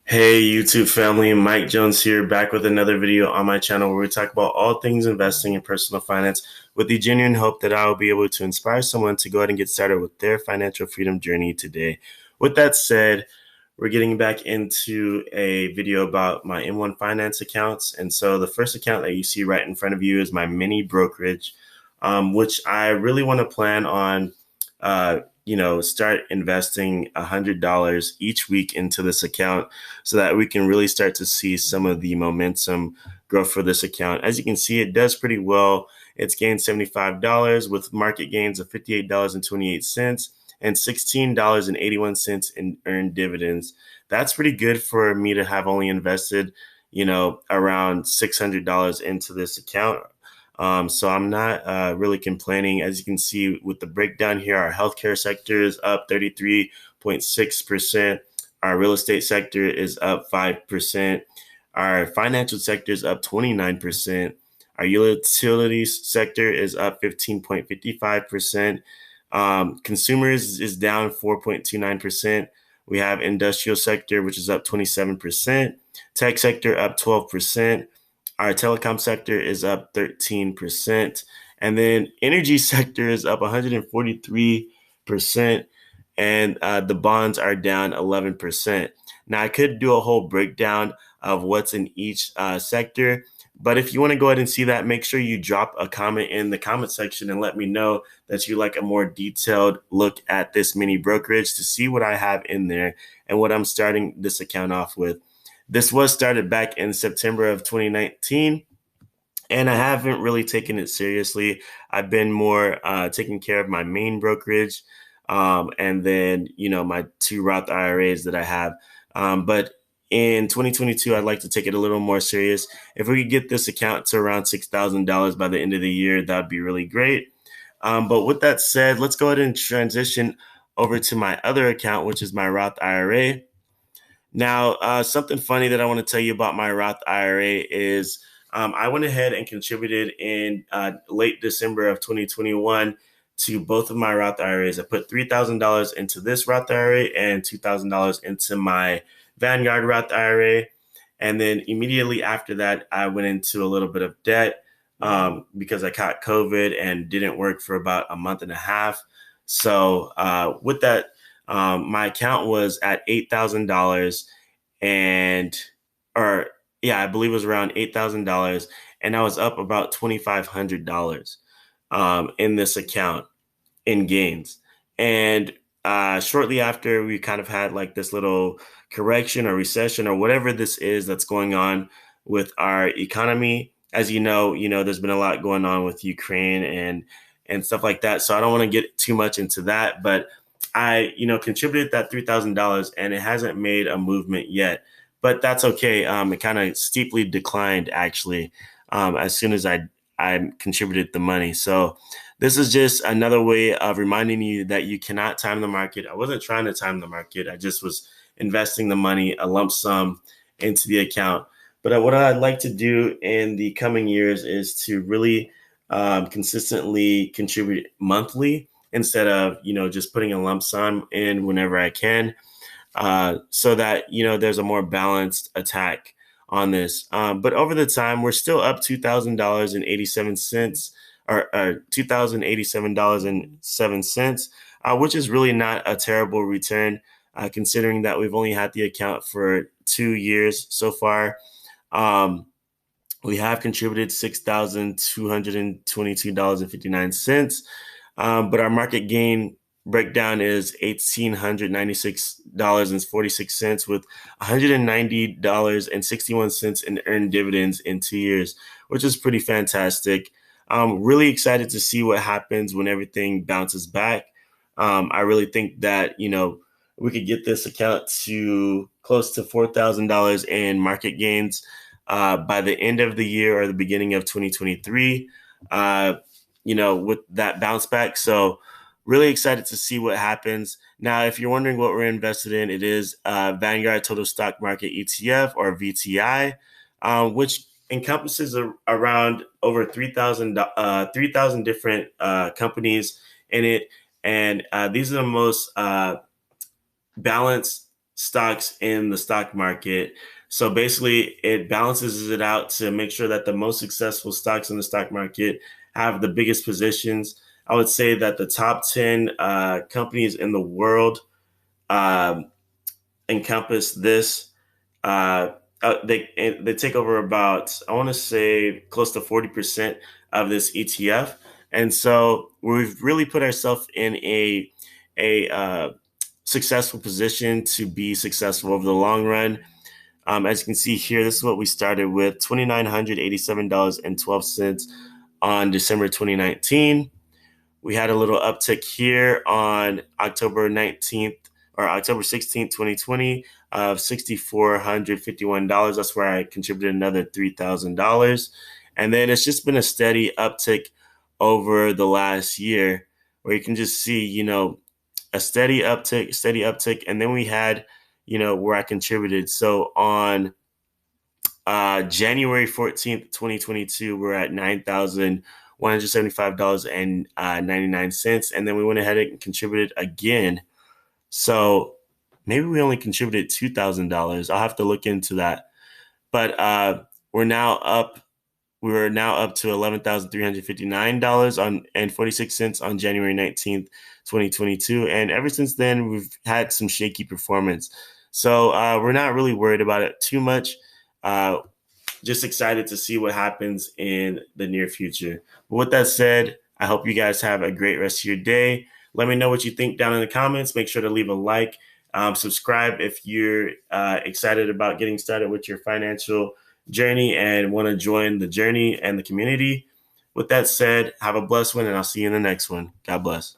Hey YouTube family, Mike Jones here, back with another video on my channel where we talk about all things investing and personal finance with the genuine hope that I will be able to inspire someone to go ahead and get started with their financial freedom journey today. With that said, we're getting back into a video about my M1 Finance accounts. And so the first account that you see right in front of you is my mini brokerage, which I really want to plan on start investing $100 each week into this account so that we can really start to see some of the momentum growth for this account. As you can see, it does pretty well. It's gained $75 with market gains of $58.28 and $16.81 in earned dividends. That's pretty good for me to have only invested, around $600 into this account. So I'm not really complaining. As you can see with the breakdown here, our healthcare sector is up 33.6%. Our real estate sector is up 5%. Our financial sector is up 29%. Our utilities sector is up 15.55%. Consumers is down 4.29%. We have industrial sector, which is up 27%. Tech sector up 12%. Our telecom sector is up 13%. And then energy sector is up 143%. And the bonds are down 11%. Now, I could do a whole breakdown of what's in each sector. But if you want to go ahead and see that, make sure you drop a comment in the comment section and let me know that you like a more detailed look at this mini brokerage to see what I have in there and what I'm starting this account off with. This was started back in September of 2019, and I haven't really taken it seriously. I've been more taking care of my main brokerage, and then my two Roth IRAs that I have. But in 2022, I'd like to take it a little more serious. If we could get this account to around $6,000 by the end of the year, that'd be really great. But with that said, let's go ahead and transition over to my other account, which is my Roth IRA. Now, something funny that I want to tell you about my Roth IRA is I went ahead and contributed in late December of 2021 to both of my Roth IRAs. I put $3,000 into this Roth IRA and $2,000 into my Vanguard Roth IRA. And then immediately after that, I went into a little bit of debt because I caught COVID and didn't work for about a month and a half. So with that, my account was at $8,000 and, or yeah, I believe it was around $8,000, and I was up about $2,500 in this account in gains. And shortly after, we kind of had like this little correction or recession or whatever this is that's going on with our economy. As there's been a lot going on with Ukraine and stuff like that. So I don't want to get too much into that, but I, contributed that $3,000 and it hasn't made a movement yet, but that's okay. It kind of steeply declined actually as soon as I contributed the money. So this is just another way of reminding you that you cannot time the market. I wasn't trying to time the market. I just was investing the money, a lump sum into the account. But what I'd like to do in the coming years is to really consistently contribute monthly instead of just putting a lump sum in whenever I can, so that there's a more balanced attack on this. But over the time, we're still up $2,000.87 or $2,087.07, which is really not a terrible return, considering that we've only had the account for 2 years so far. We have contributed $6,222.59. But our market gain breakdown is $1,896.46 with $190.61 in earned dividends in 2 years, which is pretty fantastic. I'm really excited to see what happens when everything bounces back. I really think that, we could get this account to close to $4,000 in market gains by the end of the year or the beginning of 2023. With that bounce back. So really excited to see what happens. Now, if you're wondering what we're invested in, it is Vanguard Total Stock Market ETF or VTI, which encompasses around over 3,000 different companies in it. And these are the most balanced stocks in the stock market. So basically, it balances it out to make sure that the most successful stocks in the stock market have the biggest positions. I would say that the top 10 companies in the world um, encompass this. Uh, they take over about, I want to say, close to 40% of this ETF, and so we've really put ourselves in a successful position to be successful over the long run. As you can see here, this is what we started with: $2,987.12 on December 2019. We had a little uptick here on October 19th or October 16th, 2020 of $6,451. That's where I contributed another $3,000. And then it's just been a steady uptick over the last year where you can just see, a steady uptick. And then we had, where I contributed. So on January 14th, 2022, we're at $9,175.99. And then we went ahead and contributed again. So maybe we only contributed $2,000. I'll have to look into that. But we're now up. We were now up to $11,359.46 on January 19th, 2022. And ever since then, we've had some shaky performance. So we're not really worried about it too much. Just excited to see what happens in the near future. But with that said, I hope you guys have a great rest of your day. Let me know what you think down in the comments. Make sure to leave a like. Subscribe if you're excited about getting started with your financial journey and want to join the journey and the community. With that said, have a blessed one, and I'll see you in the next one. God bless.